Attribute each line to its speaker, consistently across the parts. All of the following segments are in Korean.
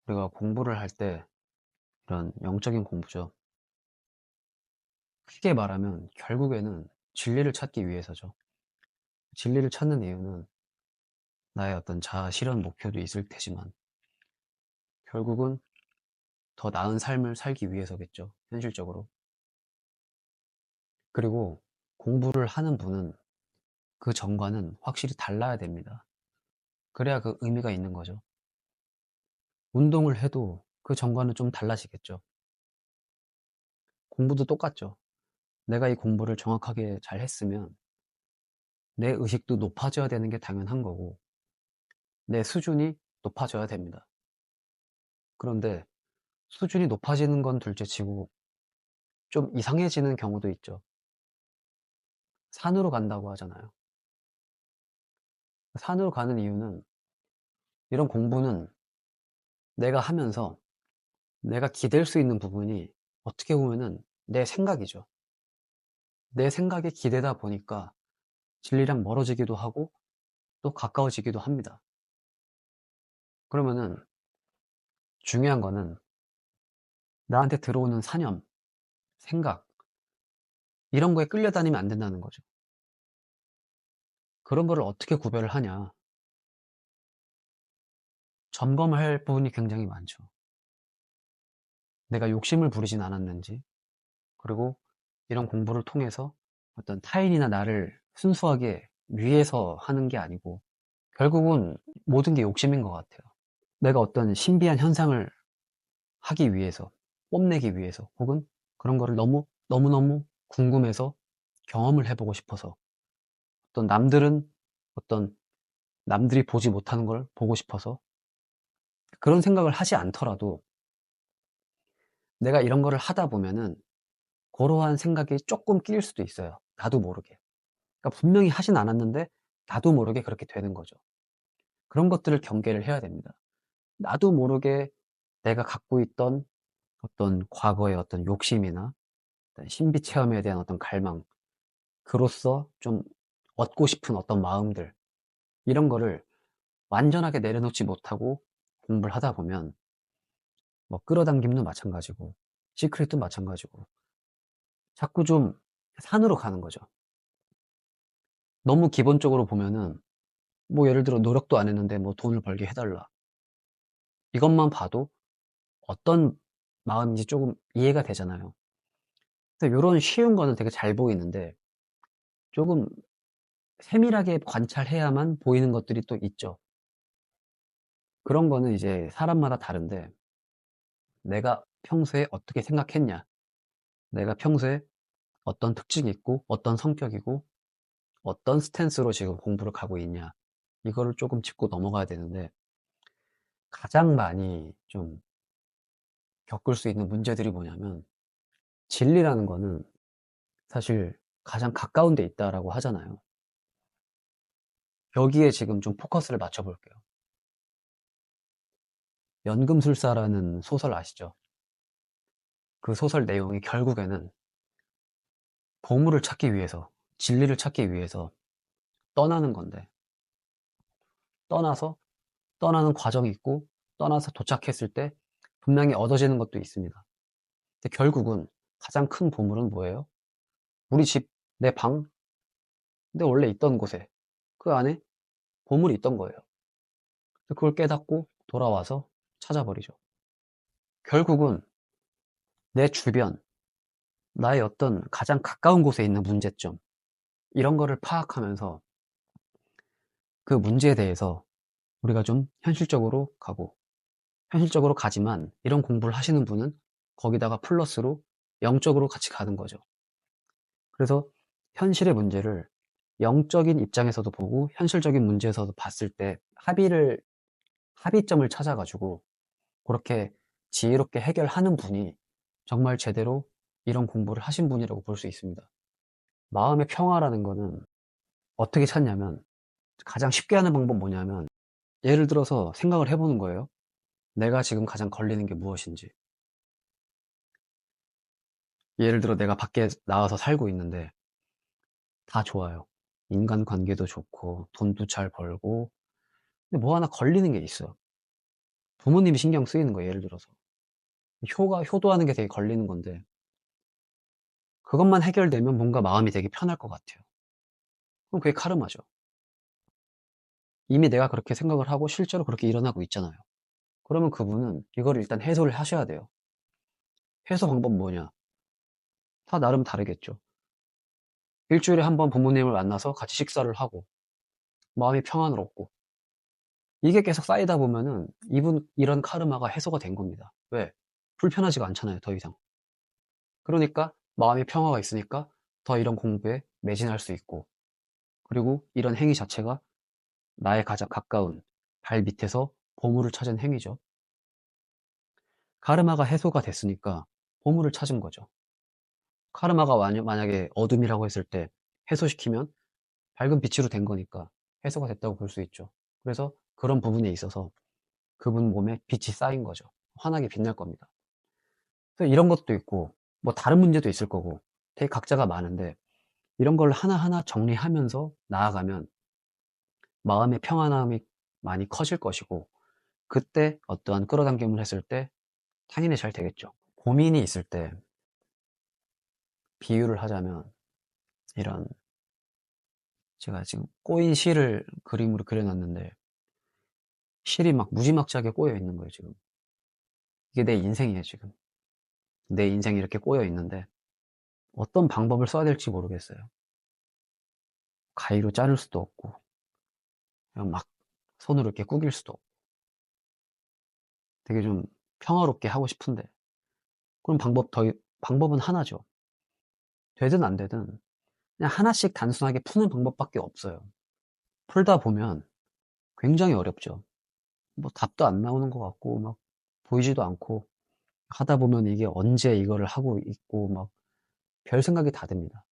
Speaker 1: 우리가 공부를 할 때 이런 영적인 공부죠. 크게 말하면 결국에는 진리를 찾기 위해서죠. 진리를 찾는 이유는 나의 어떤 자아 실현 목표도 있을 테지만 결국은 더 나은 삶을 살기 위해서겠죠. 현실적으로. 그리고 공부를 하는 분은 그 전과는 확실히 달라야 됩니다. 그래야 그 의미가 있는 거죠. 운동을 해도 그 전과는 좀 달라지겠죠. 공부도 똑같죠. 내가 이 공부를 정확하게 잘 했으면 내 의식도 높아져야 되는 게 당연한 거고 내 수준이 높아져야 됩니다. 그런데 수준이 높아지는 건 둘째치고 좀 이상해지는 경우도 있죠. 산으로 간다고 하잖아요. 산으로 가는 이유는 이런 공부는 내가 하면서 내가 기댈 수 있는 부분이 어떻게 보면은 내 생각이죠. 내 생각에 기대다 보니까 진리랑 멀어지기도 하고 또 가까워지기도 합니다. 그러면은 중요한 거는 나한테 들어오는 사념, 생각 이런 거에 끌려다니면 안 된다는 거죠. 그런 거를 어떻게 구별을 하냐. 점검할 부분이 굉장히 많죠. 내가 욕심을 부리진 않았는지, 그리고 이런 공부를 통해서 어떤 타인이나 나를 순수하게 위해서 하는 게 아니고 결국은 모든 게 욕심인 것 같아요. 내가 어떤 신비한 현상을 하기 위해서, 뽐내기 위해서, 혹은 그런 거를 너무너무 궁금해서 경험을 해보고 싶어서 어떤 어떤 남들이 보지 못하는 걸 보고 싶어서 그런 생각을 하지 않더라도 내가 이런 거를 하다 보면은 그러한 생각이 조금 끼일 수도 있어요. 나도 모르게. 그러니까 분명히 하진 않았는데 나도 모르게 그렇게 되는 거죠. 그런 것들을 경계를 해야 됩니다. 나도 모르게 내가 갖고 있던 어떤 과거의 어떤 욕심이나 어떤 신비 체험에 대한 어떤 갈망, 그로써 좀 얻고 싶은 어떤 마음들, 이런 거를 완전하게 내려놓지 못하고 공부를 하다 보면 뭐 끌어당김도 마찬가지고 시크릿도 마찬가지고 자꾸 좀 산으로 가는 거죠. 너무 기본적으로 보면은 뭐 예를 들어 노력도 안 했는데 뭐 돈을 벌게 해 달라. 이것만 봐도 어떤 마음인지 조금 이해가 되잖아요. 근데 요런 쉬운 거는 되게 잘 보이는데 조금 세밀하게 관찰해야만 보이는 것들이 또 있죠. 그런 거는 이제 사람마다 다른데 내가 평소에 어떻게 생각했냐, 내가 평소에 어떤 특징이 있고 어떤 성격이고 어떤 스탠스로 지금 공부를 가고 있냐, 이거를 조금 짚고 넘어가야 되는데 가장 많이 좀 겪을 수 있는 문제들이 뭐냐면 진리라는 거는 사실 가장 가까운 데 있다라고 하잖아요. 여기에 지금 좀 포커스를 맞춰 볼게요. 연금술사라는 소설 아시죠? 그 소설 내용이 결국에는 보물을 찾기 위해서, 진리를 찾기 위해서 떠나는 건데, 떠나서 떠나는 과정이 있고 떠나서 도착했을 때 분명히 얻어지는 것도 있습니다. 근데 결국은 가장 큰 보물은 뭐예요? 우리 집, 내 방, 내 원래 있던 곳에 그 안에 보물이 있던 거예요. 그걸 깨닫고 돌아와서 찾아버리죠. 결국은 내 주변, 나의 어떤 가장 가까운 곳에 있는 문제점, 이런 거를 파악하면서 그 문제에 대해서 우리가 좀 현실적으로 가고, 현실적으로 가지만 이런 공부를 하시는 분은 거기다가 플러스로 영적으로 같이 가는 거죠. 그래서 현실의 문제를 영적인 입장에서도 보고 현실적인 문제에서도 봤을 때 합의점을 찾아가지고 그렇게 지혜롭게 해결하는 분이 정말 제대로 이런 공부를 하신 분이라고 볼 수 있습니다. 마음의 평화라는 거는 어떻게 찾냐면 가장 쉽게 하는 방법 뭐냐면 예를 들어서 생각을 해보는 거예요. 내가 지금 가장 걸리는 게 무엇인지. 예를 들어 내가 밖에 나와서 살고 있는데 다 좋아요. 인간관계도 좋고 돈도 잘 벌고 근데 뭐 하나 걸리는 게 있어요. 부모님이 신경 쓰이는 거예요, 예를 들어서. 효도하는 게 되게 걸리는 건데 그것만 해결되면 뭔가 마음이 되게 편할 것 같아요. 그럼 그게 카르마죠. 이미 내가 그렇게 생각을 하고 실제로 그렇게 일어나고 있잖아요. 그러면 그분은 이걸 일단 해소를 하셔야 돼요. 해소 방법은 뭐냐? 다 나름 다르겠죠. 일주일에 한 번 부모님을 만나서 같이 식사를 하고 마음이 평안을 얻고 이게 계속 쌓이다 보면은 이런 카르마가 해소가 된 겁니다. 왜? 불편하지가 않잖아요, 더 이상. 그러니까 마음의 평화가 있으니까 더 이런 공부에 매진할 수 있고 그리고 이런 행위 자체가 나의 가장 가까운 발 밑에서 보물을 찾은 행위죠. 카르마가 해소가 됐으니까 보물을 찾은 거죠. 카르마가 만약에 어둠이라고 했을 때 해소시키면 밝은 빛으로 된 거니까 해소가 됐다고 볼 수 있죠. 그래서 그런 부분에 있어서 그분 몸에 빛이 쌓인 거죠. 환하게 빛날 겁니다. 그래서 이런 것도 있고 뭐 다른 문제도 있을 거고 되게 각자가 많은데 이런 걸 하나하나 정리하면서 나아가면 마음의 평안함이 많이 커질 것이고 그때 어떠한 끌어당김을 했을 때 당연히 잘 되겠죠. 고민이 있을 때 비유를 하자면 이런 제가 지금 꼬인 실을 그림으로 그려놨는데 실이 막 무지막지하게 꼬여 있는 거예요, 지금. 이게 내 인생이에요, 지금. 내 인생이 이렇게 꼬여 있는데 어떤 방법을 써야 될지 모르겠어요. 가위로 자를 수도 없고 그냥 막 손으로 이렇게 구길 수도 없고 되게 좀 평화롭게 하고 싶은데 그럼 방법은 하나죠. 되든 안 되든 그냥 하나씩 단순하게 푸는 방법밖에 없어요. 풀다 보면 굉장히 어렵죠. 뭐 답도 안 나오는 것 같고 막 보이지도 않고 하다 보면 이게 언제 이거를 하고 있고 막 별 생각이 다 듭니다.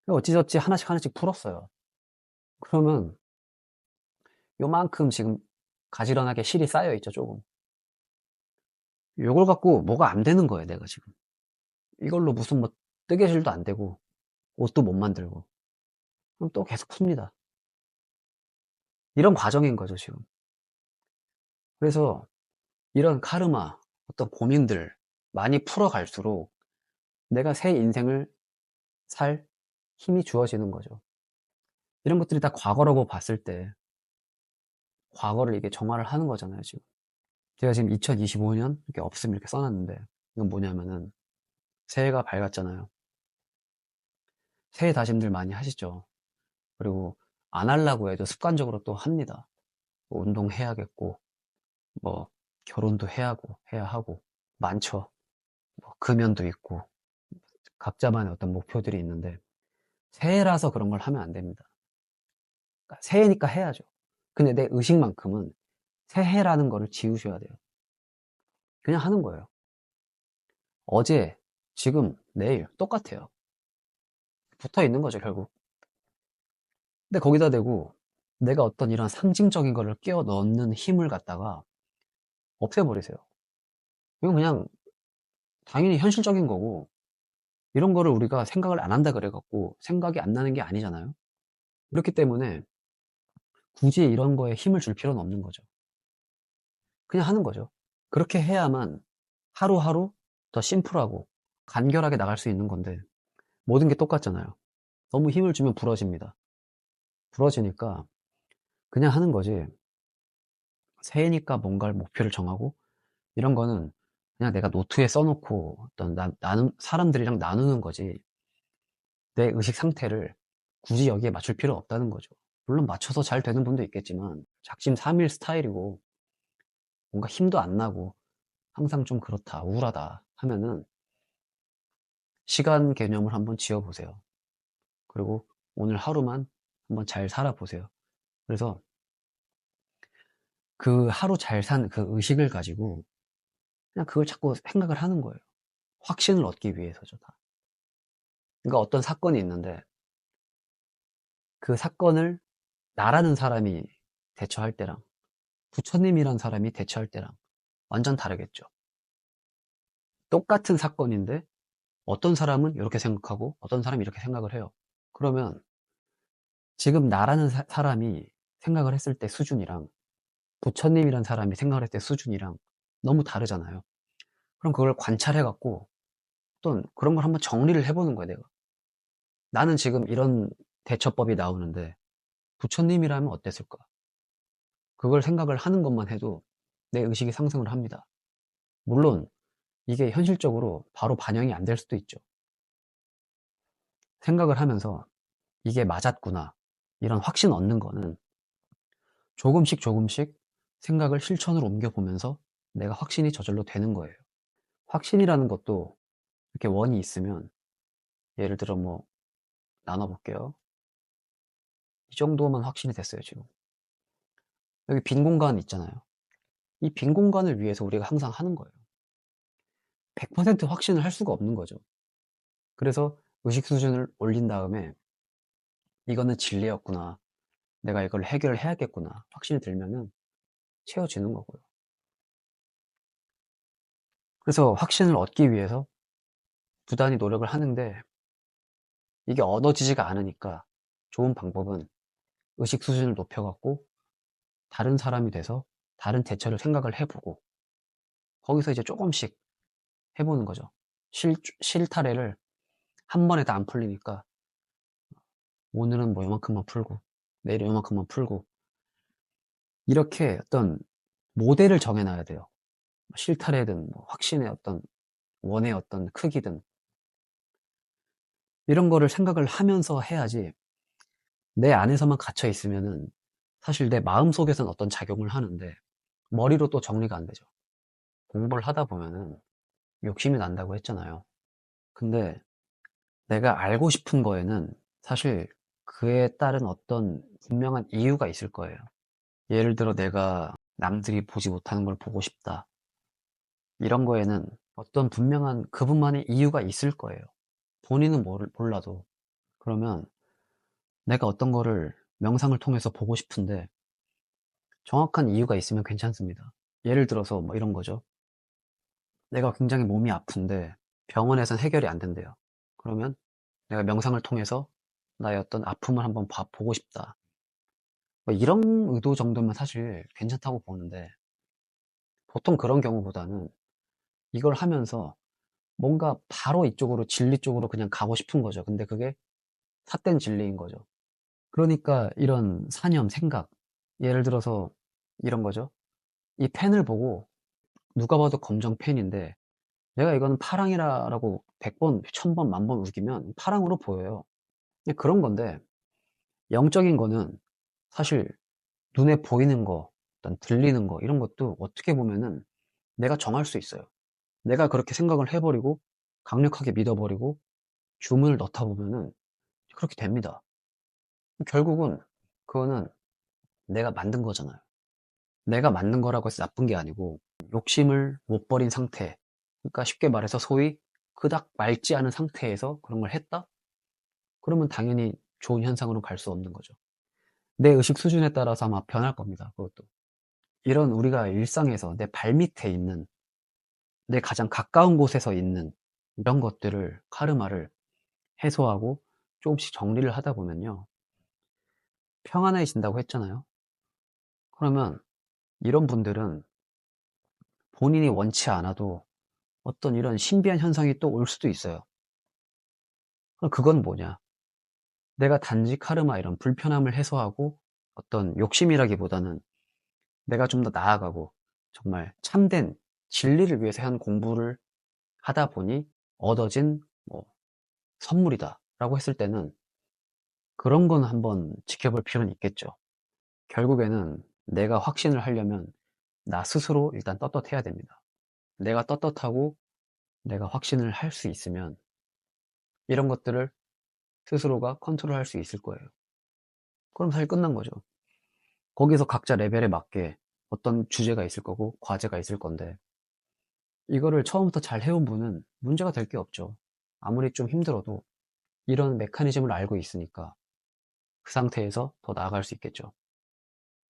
Speaker 1: 어찌저찌 하나씩 하나씩 풀었어요. 그러면 요만큼 지금 가지런하게 실이 쌓여 있죠, 조금. 요걸 갖고 뭐가 안 되는 거예요, 내가 지금. 이걸로 무슨 뭐 뜨개질도 안 되고 옷도 못 만들고 그럼 또 계속 풉니다. 이런 과정인 거죠, 지금. 그래서 이런 카르마, 어떤 고민들 많이 풀어갈수록 내가 새 인생을 살 힘이 주어지는 거죠. 이런 것들이 다 과거라고 봤을 때 과거를 이게 정화를 하는 거잖아요, 지금. 제가 지금 2025년 이렇게 없음 이렇게 써놨는데 이건 뭐냐면은 새해가 밝았잖아요. 새해 다짐들 많이 하시죠. 그리고 안 하려고 해도 습관적으로 또 합니다. 뭐 운동해야겠고 뭐 결혼도 해야 하고 많죠. 뭐 금연도 있고 각자만의 어떤 목표들이 있는데 새해라서 그런 걸 하면 안 됩니다. 그러니까 새해니까 해야죠. 근데 내 의식만큼은 새해라는 거를 지우셔야 돼요. 그냥 하는 거예요. 어제, 지금, 내일 똑같아요. 붙어 있는 거죠, 결국. 근데 거기다 대고 내가 어떤 이런 상징적인 거를 끼워 넣는 힘을 갖다가 없애버리세요. 이건 그냥 당연히 현실적인 거고 이런 거를 우리가 생각을 안 한다 그래갖고 생각이 안 나는 게 아니잖아요. 그렇기 때문에 굳이 이런 거에 힘을 줄 필요는 없는 거죠. 그냥 하는 거죠. 그렇게 해야만 하루하루 더 심플하고 간결하게 나갈 수 있는 건데 모든 게 똑같잖아요. 너무 힘을 주면 부러집니다. 부러지니까 그냥 하는 거지. 새해니까 뭔가를 목표를 정하고 이런 거는 그냥 내가 노트에 써놓고 어떤 사람들이랑 나누는 거지 내 의식 상태를 굳이 여기에 맞출 필요 없다는 거죠. 물론 맞춰서 잘 되는 분도 있겠지만 작심삼일 스타일이고 뭔가 힘도 안 나고 항상 좀 그렇다 우울하다 하면은 시간 개념을 한번 지어보세요. 그리고 오늘 하루만 한번 잘 살아보세요. 그래서 그 하루 잘 산 그 의식을 가지고 그냥 그걸 자꾸 생각을 하는 거예요. 확신을 얻기 위해서죠, 다. 그러니까 어떤 사건이 있는데 그 사건을 나라는 사람이 대처할 때랑 부처님이란 사람이 대처할 때랑 완전 다르겠죠. 똑같은 사건인데 어떤 사람은 이렇게 생각하고 어떤 사람이 이렇게 생각을 해요. 그러면 지금 나라는 사람이 생각을 했을 때 수준이랑 부처님이란 사람이 생각할 때 수준이랑 너무 다르잖아요. 그럼 그걸 관찰해 갖고 어떤 그런 걸 한번 정리를 해 보는 거야, 내가. 나는 지금 이런 대처법이 나오는데 부처님이라면 어땠을까? 그걸 생각을 하는 것만 해도 내 의식이 상승을 합니다. 물론 이게 현실적으로 바로 반영이 안 될 수도 있죠. 생각을 하면서 이게 맞았구나, 이런 확신 얻는 거는 조금씩 조금씩 생각을 실천으로 옮겨보면서 내가 확신이 저절로 되는 거예요. 확신이라는 것도 이렇게 원이 있으면, 예를 들어 뭐 나눠볼게요. 이 정도만 확신이 됐어요, 지금. 여기 빈 공간 있잖아요. 이 빈 공간을 위해서 우리가 항상 하는 거예요. 100% 확신을 할 수가 없는 거죠. 그래서 의식 수준을 올린 다음에 이거는 진리였구나, 내가 이걸 해결을 해야겠구나 확신이 들면은 채워지는 거고요. 그래서 확신을 얻기 위해서 부단히 노력을 하는데 이게 얻어지지가 않으니까 좋은 방법은 의식 수준을 높여갖고 다른 사람이 돼서 다른 대처를 생각을 해보고 거기서 이제 조금씩 해보는 거죠. 실타래를 한 번에 다 안 풀리니까 오늘은 뭐 요만큼만 풀고 내일 요만큼만 풀고, 이렇게 어떤 모델을 정해놔야 돼요. 실타래든 뭐 확신의 어떤 원의 어떤 크기든 이런 거를 생각을 하면서 해야지, 내 안에서만 갇혀 있으면은 사실 내 마음속에서는 어떤 작용을 하는데 머리로 또 정리가 안 되죠. 공부를 하다 보면은 욕심이 난다고 했잖아요. 근데 내가 알고 싶은 거에는 사실 그에 따른 어떤 분명한 이유가 있을 거예요. 예를 들어 내가 남들이 보지 못하는 걸 보고 싶다, 이런 거에는 어떤 분명한 그분만의 이유가 있을 거예요. 본인은 몰라도. 그러면 내가 어떤 거를 명상을 통해서 보고 싶은데 정확한 이유가 있으면 괜찮습니다. 예를 들어서 뭐 이런 거죠. 내가 굉장히 몸이 아픈데 병원에선 해결이 안 된대요. 그러면 내가 명상을 통해서 나의 어떤 아픔을 한번 보고 싶다, 뭐 이런 의도 정도면 사실 괜찮다고 보는데, 보통 그런 경우보다는 이걸 하면서 뭔가 바로 이쪽으로 진리 쪽으로 그냥 가고 싶은 거죠. 근데 그게 삿된 진리인 거죠. 그러니까 이런 사념, 생각, 예를 들어서 이런 거죠. 이 펜을 보고 누가 봐도 검정 펜인데 내가 이거는 파랑이라고 100번, 1000번, 만번 우기면 파랑으로 보여요. 그냥 그런 건데, 영적인 거는 사실 눈에 보이는 거, 일단 들리는 거, 이런 것도 어떻게 보면은 내가 정할 수 있어요. 내가 그렇게 생각을 해버리고 강력하게 믿어버리고 주문을 넣다 보면은 그렇게 됩니다. 결국은 그거는 내가 만든 거잖아요. 내가 만든 거라고 해서 나쁜 게 아니고 욕심을 못 버린 상태, 그러니까 쉽게 말해서 소위 그닥 맑지 않은 상태에서 그런 걸 했다? 그러면 당연히 좋은 현상으로 갈 수 없는 거죠. 내 의식 수준에 따라서 아마 변할 겁니다. 그것도. 이런 우리가 일상에서 내 발밑에 있는, 내 가장 가까운 곳에서 있는 이런 것들을, 카르마를 해소하고 조금씩 정리를 하다 보면요, 평안해진다고 했잖아요. 그러면 이런 분들은 본인이 원치 않아도 어떤 이런 신비한 현상이 또 올 수도 있어요. 그럼 그건 뭐냐? 내가 단지 카르마 이런 불편함을 해소하고 어떤 욕심이라기보다는 내가 좀 더 나아가고 정말 참된 진리를 위해서 한 공부를 하다 보니 얻어진 뭐 선물이다 라고 했을 때는 그런 건 한번 지켜볼 필요는 있겠죠. 결국에는 내가 확신을 하려면 나 스스로 일단 떳떳해야 됩니다. 내가 떳떳하고 내가 확신을 할 수 있으면 이런 것들을 스스로가 컨트롤할 수 있을 거예요. 그럼 사실 끝난 거죠. 거기서 각자 레벨에 맞게 어떤 주제가 있을 거고 과제가 있을 건데, 이거를 처음부터 잘 해온 분은 문제가 될 게 없죠. 아무리 좀 힘들어도 이런 메커니즘을 알고 있으니까 그 상태에서 더 나아갈 수 있겠죠.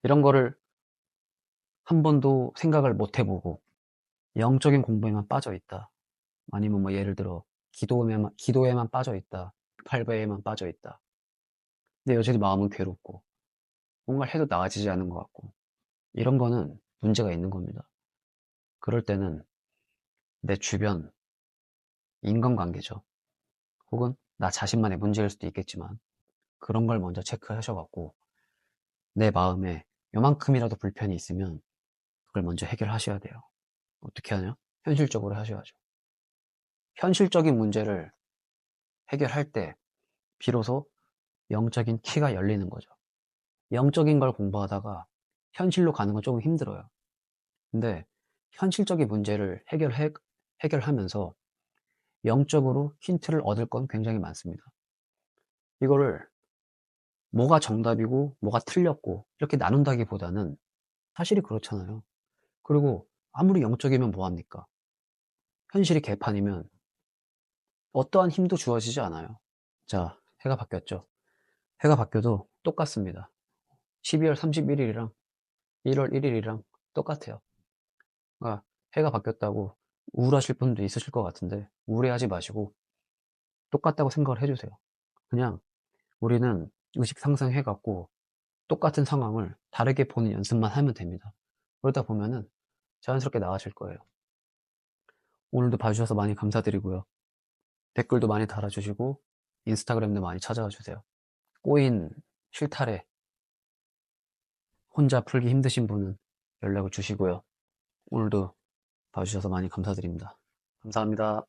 Speaker 1: 이런 거를 한 번도 생각을 못 해보고 영적인 공부에만 빠져 있다, 아니면 뭐 예를 들어 기도에만 빠져 있다, 팔배에만 빠져 있다, 근데 여전히 마음은 괴롭고 뭔가 해도 나아지지 않은 것 같고 이런 거는 문제가 있는 겁니다. 그럴 때는 내 주변 인간관계죠. 혹은 나 자신만의 문제일 수도 있겠지만 그런 걸 먼저 체크하셔갖고 내 마음에 요만큼이라도 불편이 있으면 그걸 먼저 해결하셔야 돼요. 어떻게 하냐? 현실적으로 하셔야죠. 현실적인 문제를 해결할 때 비로소 영적인 키가 열리는 거죠. 영적인 걸 공부하다가 현실로 가는 건 조금 힘들어요. 근데 현실적인 문제를 해결하면서 영적으로 힌트를 얻을 건 굉장히 많습니다. 이거를 뭐가 정답이고 뭐가 틀렸고 이렇게 나눈다기보다는 사실이 그렇잖아요. 그리고 아무리 영적이면 뭐합니까? 현실이 개판이면 어떠한 힘도 주어지지 않아요. 자, 해가 바뀌었죠. 해가 바뀌어도 똑같습니다. 12월 31일이랑 1월 1일이랑 똑같아요. 그러니까 해가 바뀌었다고 우울하실 분도 있으실 것 같은데 우울해하지 마시고 똑같다고 생각을 해주세요. 그냥 우리는 의식 상승해갖고 똑같은 상황을 다르게 보는 연습만 하면 됩니다. 그러다 보면은 자연스럽게 나아질 거예요. 오늘도 봐주셔서 많이 감사드리고요. 댓글도 많이 달아주시고 인스타그램도 많이 찾아와 주세요. 꼬인 실타래 혼자 풀기 힘드신 분은 연락을 주시고요. 오늘도 봐주셔서 많이 감사드립니다. 감사합니다.